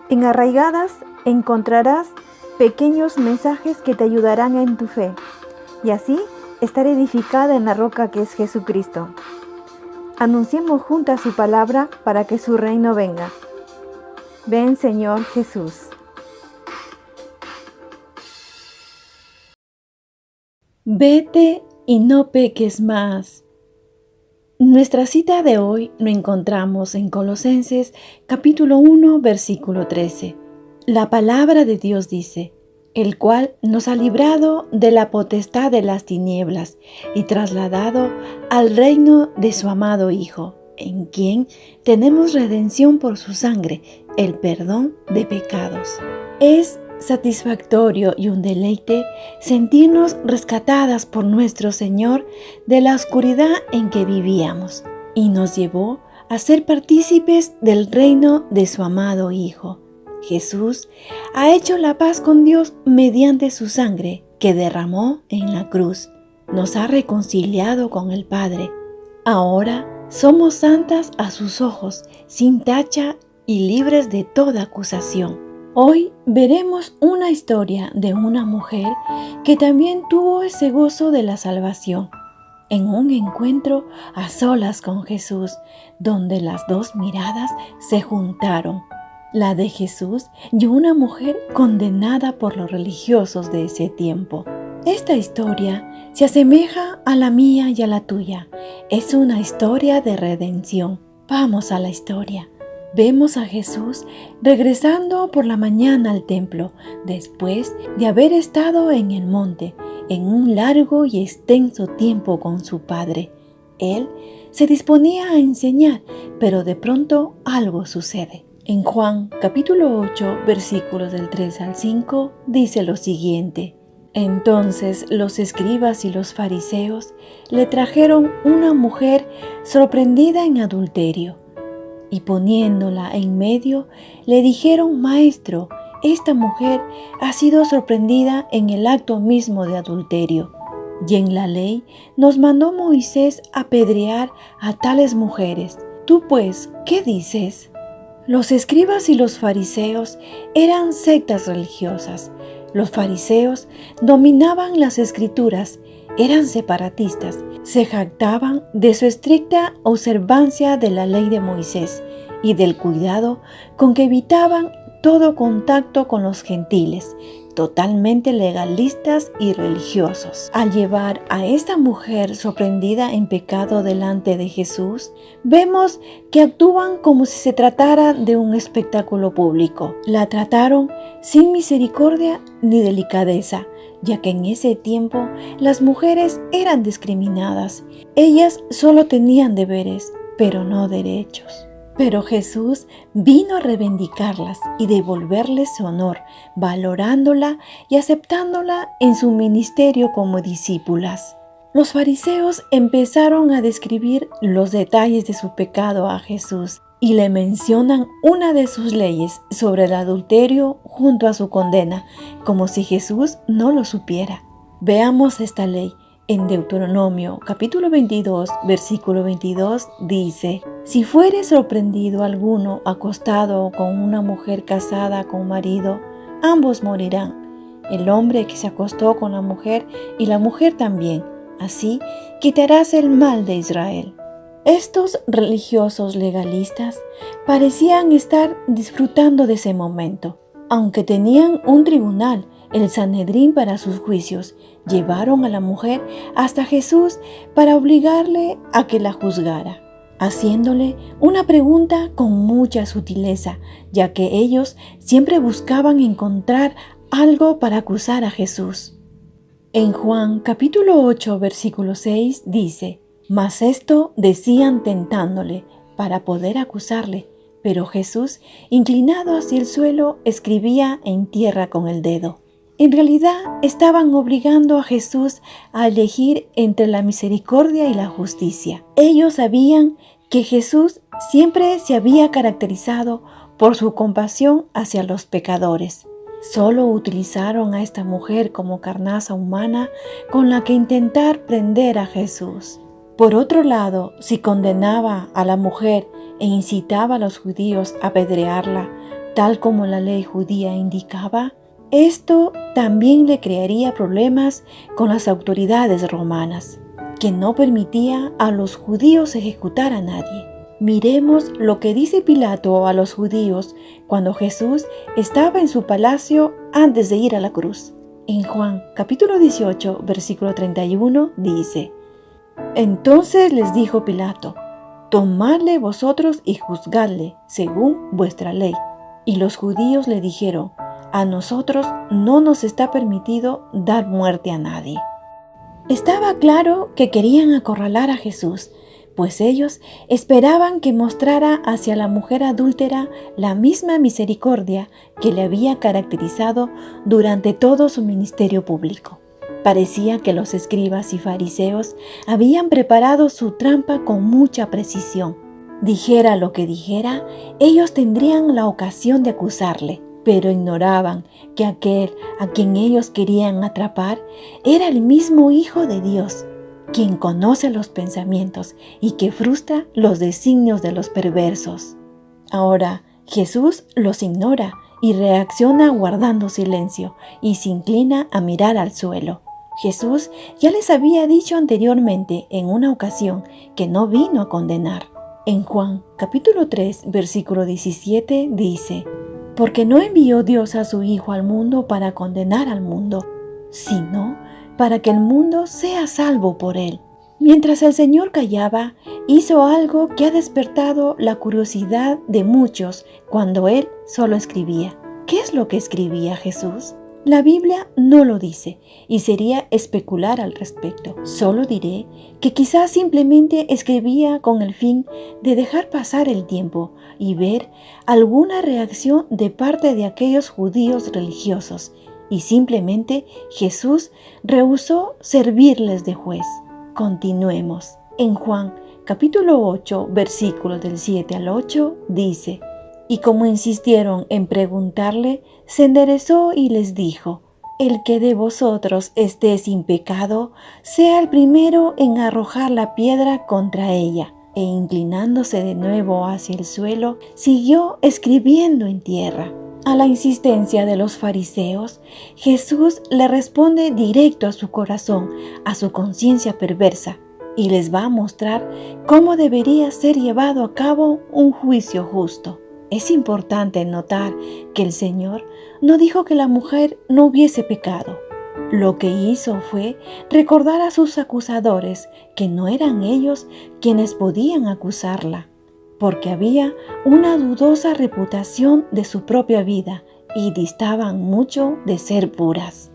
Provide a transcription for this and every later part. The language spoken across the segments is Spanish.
En Arraigadas encontrarás pequeños mensajes que te ayudarán en tu fe y así estar edificada en la roca que es Jesucristo. Anunciemos juntas su palabra para que su reino venga. Ven, Señor Jesús. Vete y no peques más. Nuestra cita de hoy lo encontramos en Colosenses capítulo 1, versículo 13. La palabra de Dios dice: el cual nos ha librado de la potestad de las tinieblas y trasladado al reino de su amado Hijo, en quien tenemos redención por su sangre, el perdón de pecados. Es satisfactorio y un deleite sentirnos rescatadas por nuestro Señor de la oscuridad en que vivíamos y nos llevó a ser partícipes del reino de su amado Hijo. Jesús ha hecho la paz con Dios mediante su sangre que derramó en la cruz. Nos ha reconciliado con el Padre. Ahora somos santas a sus ojos, sin tacha y libres de toda acusación. Hoy veremos una historia de una mujer que también tuvo ese gozo de la salvación, en un encuentro a solas con Jesús, donde las dos miradas se juntaron, la de Jesús y una mujer condenada por los religiosos de ese tiempo. Esta historia se asemeja a la mía y a la tuya. Es una historia de redención. Vamos a la historia. Vemos a Jesús regresando por la mañana al templo, después de haber estado en el monte, en un largo y extenso tiempo con su Padre. Él se disponía a enseñar, pero de pronto algo sucede. En Juan capítulo 8, versículos del 3 al 5, dice lo siguiente: entonces los escribas y los fariseos le trajeron una mujer sorprendida en adulterio. Y poniéndola en medio, le dijeron: Maestro, esta mujer ha sido sorprendida en el acto mismo de adulterio. Y en la ley nos mandó Moisés apedrear a tales mujeres. Tú pues, ¿qué dices? Los escribas y los fariseos eran sectas religiosas. Los fariseos dominaban las escrituras, eran separatistas, se jactaban de su estricta observancia de la ley de Moisés y del cuidado con que evitaban todo contacto con los gentiles, totalmente legalistas y religiosos. Al llevar a esta mujer sorprendida en pecado delante de Jesús, vemos que actúan como si se tratara de un espectáculo público. La trataron sin misericordia ni delicadeza, ya que en ese tiempo las mujeres eran discriminadas. Ellas solo tenían deberes, pero no derechos. Pero Jesús vino a reivindicarlas y devolverles su honor, valorándola y aceptándola en su ministerio como discípulas. Los fariseos empezaron a describir los detalles de su pecado a Jesús y le mencionan una de sus leyes sobre el adulterio junto a su condena, como si Jesús no lo supiera. Veamos esta ley. En Deuteronomio capítulo 22, versículo 22 dice: si fuere sorprendido alguno acostado con una mujer casada con marido, ambos morirán, el hombre que se acostó con la mujer y la mujer también. Así quitarás el mal de Israel. Estos religiosos legalistas parecían estar disfrutando de ese momento. Aunque tenían un tribunal, el Sanedrín, para sus juicios, llevaron a la mujer hasta Jesús para obligarle a que la juzgara, haciéndole una pregunta con mucha sutileza, ya que ellos siempre buscaban encontrar algo para acusar a Jesús. En Juan capítulo 8, versículo 6 dice: mas esto decían tentándole para poder acusarle, pero Jesús, inclinado hacia el suelo, escribía en tierra con el dedo. En realidad estaban obligando a Jesús a elegir entre la misericordia y la justicia. Ellos sabían que Jesús siempre se había caracterizado por su compasión hacia los pecadores. Solo utilizaron a esta mujer como carnaza humana con la que intentar prender a Jesús. Por otro lado, si condenaba a la mujer e incitaba a los judíos a apedrearla, tal como la ley judía indicaba, esto también le crearía problemas con las autoridades romanas, que no permitía a los judíos ejecutar a nadie. Miremos lo que dice Pilato a los judíos cuando Jesús estaba en su palacio antes de ir a la cruz. En Juan capítulo 18, versículo 31 dice: Entonces les dijo Pilato: Tomadle vosotros y juzgadle según vuestra ley. Y los judíos le dijeron: A nosotros no nos está permitido dar muerte a nadie. Estaba claro que querían acorralar a Jesús, pues ellos esperaban que mostrara hacia la mujer adúltera la misma misericordia que le había caracterizado durante todo su ministerio público. Parecía que los escribas y fariseos habían preparado su trampa con mucha precisión. Dijera lo que dijera, ellos tendrían la ocasión de acusarle, pero ignoraban que aquel a quien ellos querían atrapar era el mismo Hijo de Dios, quien conoce los pensamientos y que frustra los designios de los perversos. Ahora Jesús los ignora y reacciona guardando silencio y se inclina a mirar al suelo. Jesús ya les había dicho anteriormente en una ocasión que no vino a condenar. En Juan capítulo 3, versículo 17 dice: Porque no envió Dios a su Hijo al mundo para condenar al mundo, sino para que el mundo sea salvo por él. Mientras el Señor callaba, hizo algo que ha despertado la curiosidad de muchos cuando Él solo escribía. ¿Qué es lo que escribía Jesús? La Biblia no lo dice y sería especular al respecto. Solo diré que quizás simplemente escribía con el fin de dejar pasar el tiempo y ver alguna reacción de parte de aquellos judíos religiosos, y simplemente Jesús rehusó servirles de juez. Continuemos. En Juan capítulo 8, versículos del 7 al 8, dice: Y como insistieron en preguntarle, se enderezó y les dijo: El que de vosotros esté sin pecado, sea el primero en arrojar la piedra contra ella. E inclinándose de nuevo hacia el suelo, siguió escribiendo en tierra. A la insistencia de los fariseos, Jesús le responde directo a su corazón, a su conciencia perversa, y les va a mostrar cómo debería ser llevado a cabo un juicio justo. Es importante notar que el Señor no dijo que la mujer no hubiese pecado. Lo que hizo fue recordar a sus acusadores que no eran ellos quienes podían acusarla, porque había una dudosa reputación de su propia vida y distaban mucho de ser puras.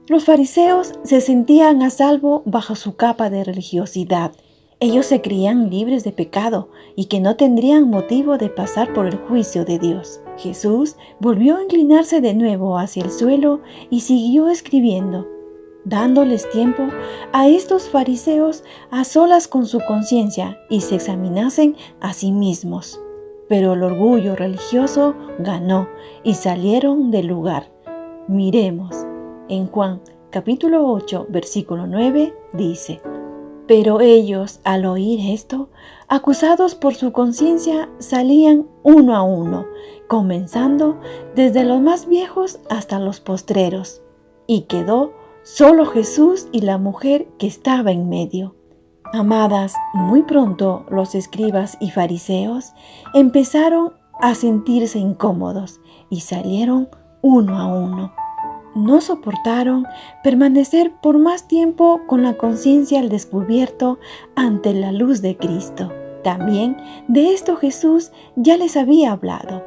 Los fariseos se sentían a salvo bajo su capa de religiosidad. Ellos se creían libres de pecado y que no tendrían motivo de pasar por el juicio de Dios. Jesús volvió a inclinarse de nuevo hacia el suelo y siguió escribiendo, dándoles tiempo a estos fariseos a solas con su conciencia y se examinasen a sí mismos. Pero el orgullo religioso ganó y salieron del lugar. Miremos. En Juan capítulo 8, versículo 9 dice: Pero ellos, al oír esto, acusados por su conciencia, salían uno a uno, comenzando desde los más viejos hasta los postreros, y quedó solo Jesús y la mujer que estaba en medio. Amadas, muy pronto los escribas y fariseos empezaron a sentirse incómodos y salieron uno a uno. No soportaron permanecer por más tiempo con la conciencia al descubierto ante la luz de Cristo. También de esto Jesús ya les había hablado.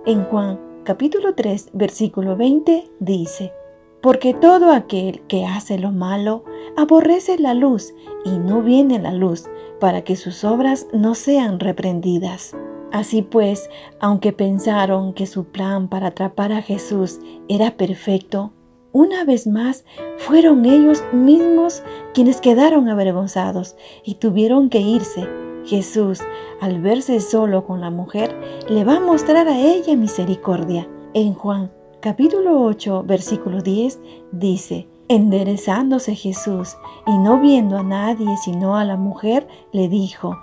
En Juan capítulo 3, versículo 20 dice: Porque todo aquel que hace lo malo aborrece la luz y no viene a la luz, para que sus obras no sean reprendidas. Así pues, aunque pensaron que su plan para atrapar a Jesús era perfecto, una vez más fueron ellos mismos quienes quedaron avergonzados y tuvieron que irse. Jesús, al verse solo con la mujer, le va a mostrar a ella misericordia. En Juan capítulo 8, versículo 10 dice: Enderezándose Jesús y no viendo a nadie sino a la mujer, le dijo: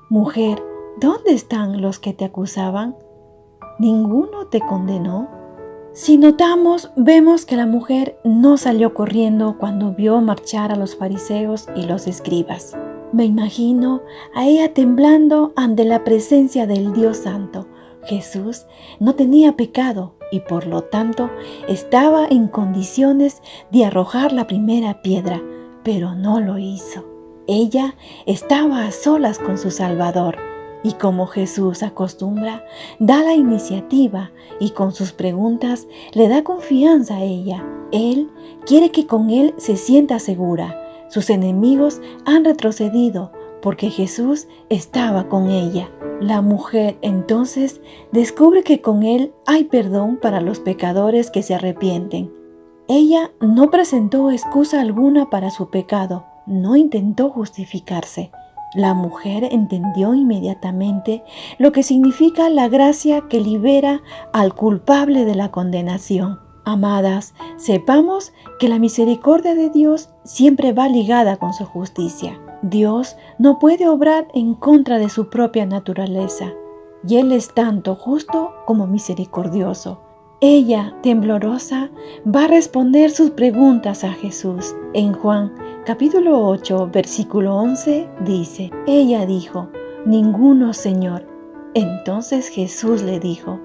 Mujer, ¿dónde están los que te acusaban? ¿Ninguno te condenó? Si notamos, vemos que la mujer no salió corriendo cuando vio marchar a los fariseos y los escribas. Me imagino a ella temblando ante la presencia del Dios Santo. Jesús no tenía pecado y por lo tanto estaba en condiciones de arrojar la primera piedra, pero no lo hizo. Ella estaba a solas con su Salvador. Y como Jesús acostumbra, da la iniciativa y con sus preguntas le da confianza a ella. Él quiere que con él se sienta segura. Sus enemigos han retrocedido porque Jesús estaba con ella. La mujer entonces descubre que con él hay perdón para los pecadores que se arrepienten. Ella no presentó excusa alguna para su pecado, no intentó justificarse. La mujer entendió inmediatamente lo que significa la gracia que libera al culpable de la condenación. Amadas, sepamos que la misericordia de Dios siempre va ligada con su justicia. Dios no puede obrar en contra de su propia naturaleza, y Él es tanto justo como misericordioso. Ella, temblorosa, va a responder sus preguntas a Jesús. En Juan capítulo 8, versículo 11 dice, ella dijo, «Ninguno, Señor». Entonces Jesús le dijo,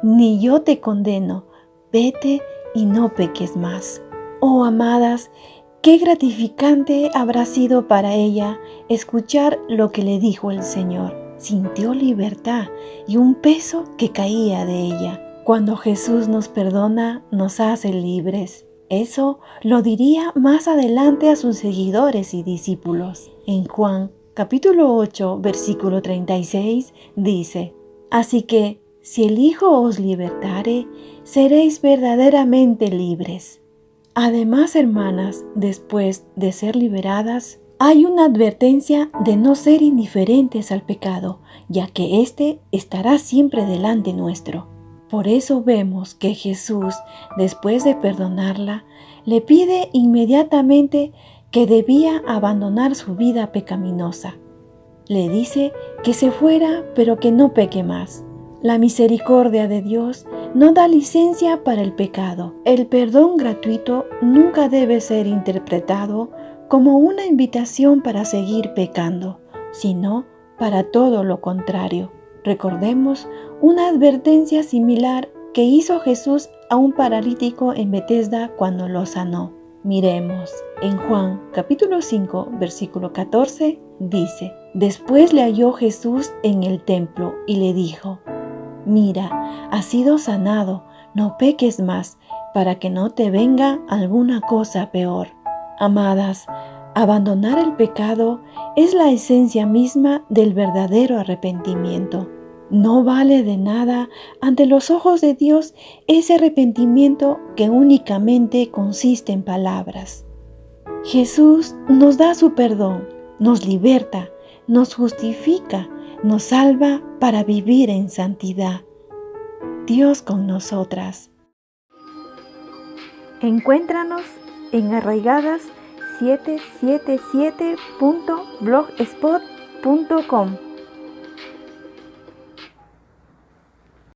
«Ni yo te condeno, vete y no peques más». Oh, amadas, qué gratificante habrá sido para ella escuchar lo que le dijo el Señor. Sintió libertad y un peso que caía de ella. Cuando Jesús nos perdona, nos hace libres. Eso lo diría más adelante a sus seguidores y discípulos. En Juan capítulo 8, versículo 36 dice, «Así que, si el Hijo os libertare, seréis verdaderamente libres». Además, hermanas, después de ser liberadas, hay una advertencia de no ser indiferentes al pecado, ya que éste estará siempre delante nuestro. Por eso vemos que Jesús, después de perdonarla, le pide inmediatamente que debía abandonar su vida pecaminosa. Le dice que se fuera, pero que no peque más. La misericordia de Dios no da licencia para el pecado. El perdón gratuito nunca debe ser interpretado como una invitación para seguir pecando, sino para todo lo contrario. Recordemos una advertencia similar que hizo Jesús a un paralítico en Betesda cuando lo sanó. Miremos, en Juan capítulo 5, versículo 14, dice, «Después le halló Jesús en el templo y le dijo, «Mira, has sido sanado, no peques más, para que no te venga alguna cosa peor». Amadas, abandonar el pecado es la esencia misma del verdadero arrepentimiento. No vale de nada ante los ojos de Dios ese arrepentimiento que únicamente consiste en palabras. Jesús nos da su perdón, nos liberta, nos justifica, nos salva para vivir en santidad. Dios con nosotras. Encuéntranos en arraigadas777.blogspot.com.